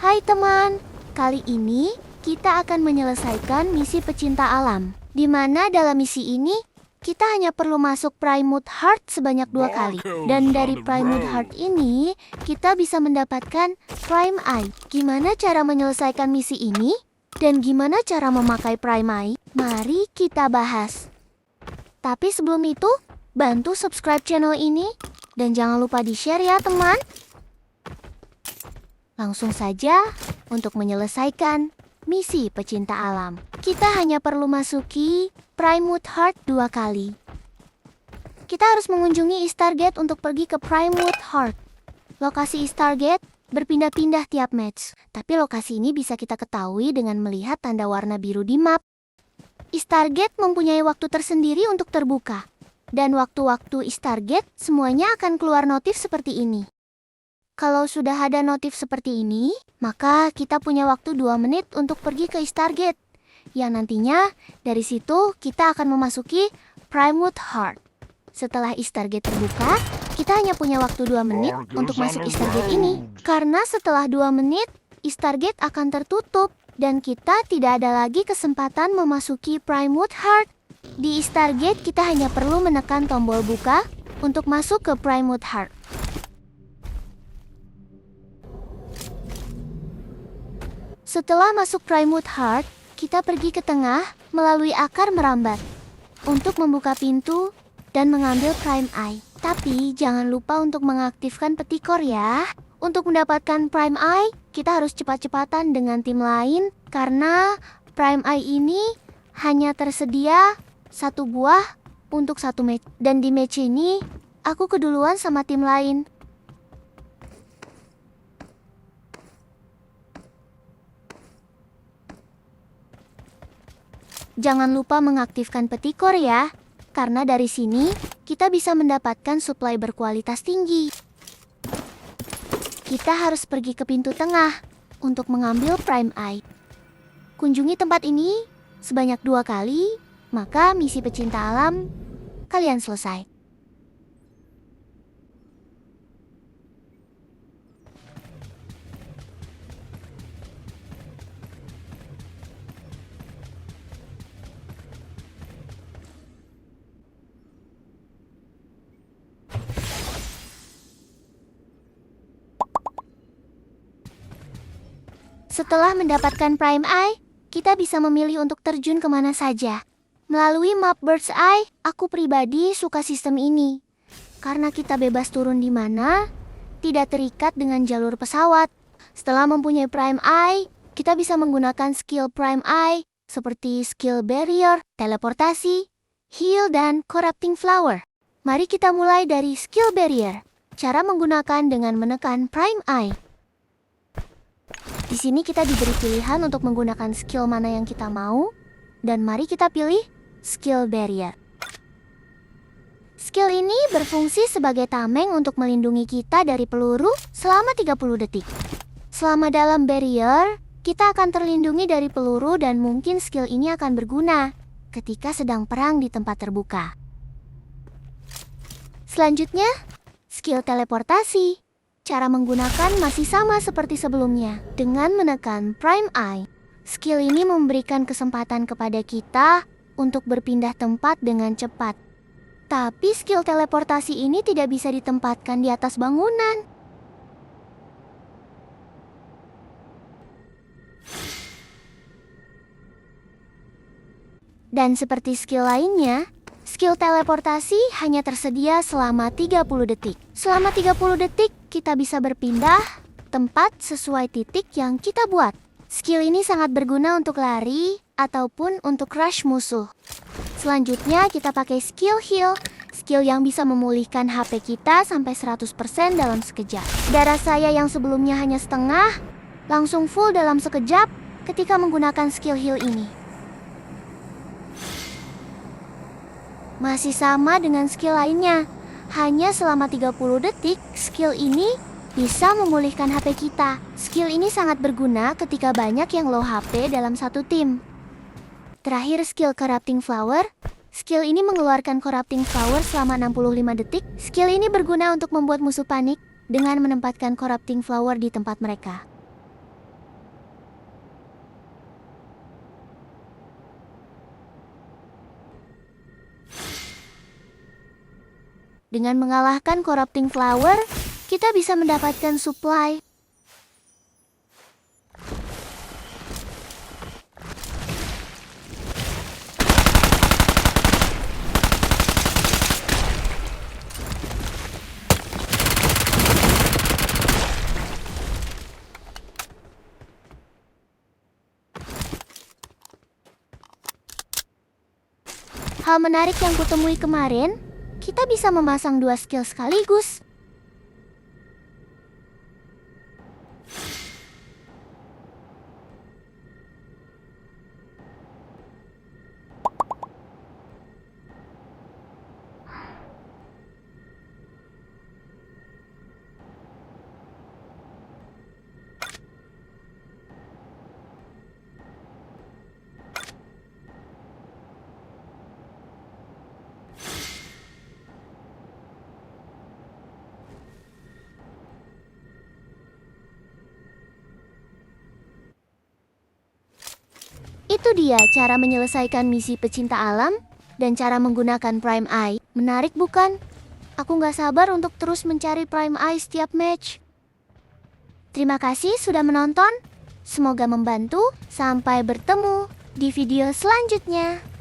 Hai teman, kali ini kita akan menyelesaikan misi pecinta alam. Di mana dalam misi ini, kita hanya perlu masuk Primewood Heart sebanyak 2 kali. Dan dari Primewood Heart ini, kita bisa mendapatkan Prime Eye. Gimana cara menyelesaikan misi ini? Dan gimana cara memakai Prime Eye? Mari kita bahas. Tapi sebelum itu, bantu subscribe channel ini. Dan jangan lupa di-share ya teman. Langsung saja untuk menyelesaikan misi pecinta alam. Kita hanya perlu masuki Primewood Heart 2 kali. Kita harus mengunjungi East Target untuk pergi ke Primewood Heart. Lokasi East Target berpindah-pindah tiap match. Tapi lokasi ini bisa kita ketahui dengan melihat tanda warna biru di map. East Target mempunyai waktu tersendiri untuk terbuka. Dan waktu-waktu East Target semuanya akan keluar notif seperti ini. Kalau sudah ada notif seperti ini, maka kita punya waktu 2 menit untuk pergi ke East Target. Yang nantinya, dari situ kita akan memasuki Primewood Heart. Setelah East Target terbuka, kita hanya punya waktu 2 menit untuk masuk East Target ini. Karena setelah 2 menit, East Target akan tertutup. Dan kita tidak ada lagi kesempatan memasuki Primewood Heart. Di East Target, kita hanya perlu menekan tombol buka untuk masuk ke Primewood Heart. Setelah masuk Primewood Heart, kita pergi ke tengah melalui akar merambat untuk membuka pintu dan mengambil Prime Eye. Tapi jangan lupa untuk mengaktifkan petikor ya. Untuk mendapatkan Prime Eye, kita harus cepat-cepatan dengan tim lain karena Prime Eye ini hanya tersedia 1 buah untuk 1 match. Dan di match ini, aku keduluan sama tim lain. Jangan lupa mengaktifkan petikor ya, karena dari sini kita bisa mendapatkan suplai berkualitas tinggi. Kita harus pergi ke pintu tengah untuk mengambil Prime Eye. Kunjungi tempat ini sebanyak 2 kali, maka misi pecinta alam kalian selesai. Setelah mendapatkan Prime Eye, kita bisa memilih untuk terjun kemana saja. Melalui map Bird's Eye, aku pribadi suka sistem ini. Karena kita bebas turun di mana, tidak terikat dengan jalur pesawat. Setelah mempunyai Prime Eye, kita bisa menggunakan skill Prime Eye seperti skill Barrier, Teleportasi, Heal, dan Corrupting Flower. Mari kita mulai dari skill Barrier. Cara menggunakan dengan menekan Prime Eye. Di sini kita diberi pilihan untuk menggunakan skill mana yang kita mau, dan mari kita pilih skill Barrier. Skill ini berfungsi sebagai tameng untuk melindungi kita dari peluru selama 30 detik. Selama dalam Barrier, kita akan terlindungi dari peluru dan mungkin skill ini akan berguna ketika sedang perang di tempat terbuka. Selanjutnya, skill Teleportasi. Cara menggunakan masih sama seperti sebelumnya, dengan menekan Prime Eye. Skill ini memberikan kesempatan kepada kita untuk berpindah tempat dengan cepat. Tapi skill teleportasi ini tidak bisa ditempatkan di atas bangunan. Dan seperti skill lainnya, skill teleportasi hanya tersedia selama 30 detik. Selama 30 detik, kita bisa berpindah tempat sesuai titik yang kita buat. Skill ini sangat berguna untuk lari ataupun untuk rush musuh. Selanjutnya kita pakai skill Heal. Skill yang bisa memulihkan HP kita sampai 100% dalam sekejap. Darah saya yang sebelumnya hanya setengah, langsung full dalam sekejap ketika menggunakan skill Heal ini. Masih sama dengan skill lainnya. Hanya selama 30 detik, skill ini bisa memulihkan HP kita. Skill ini sangat berguna ketika banyak yang low HP dalam satu tim. Terakhir skill Corrupting Flower. Skill ini mengeluarkan Corrupting Flower selama 65 detik. Skill ini berguna untuk membuat musuh panik dengan menempatkan Corrupting Flower di tempat mereka. Dengan mengalahkan Corrupting Flower, kita bisa mendapatkan supply. Hal menarik yang kutemui kemarin, kita bisa memasang 2 skill sekaligus. Itu dia cara menyelesaikan misi pecinta alam dan cara menggunakan Prime Eye. Menarik bukan? Aku nggak sabar untuk terus mencari Prime Eye setiap match. Terima kasih sudah menonton. Semoga membantu. Sampai bertemu di video selanjutnya.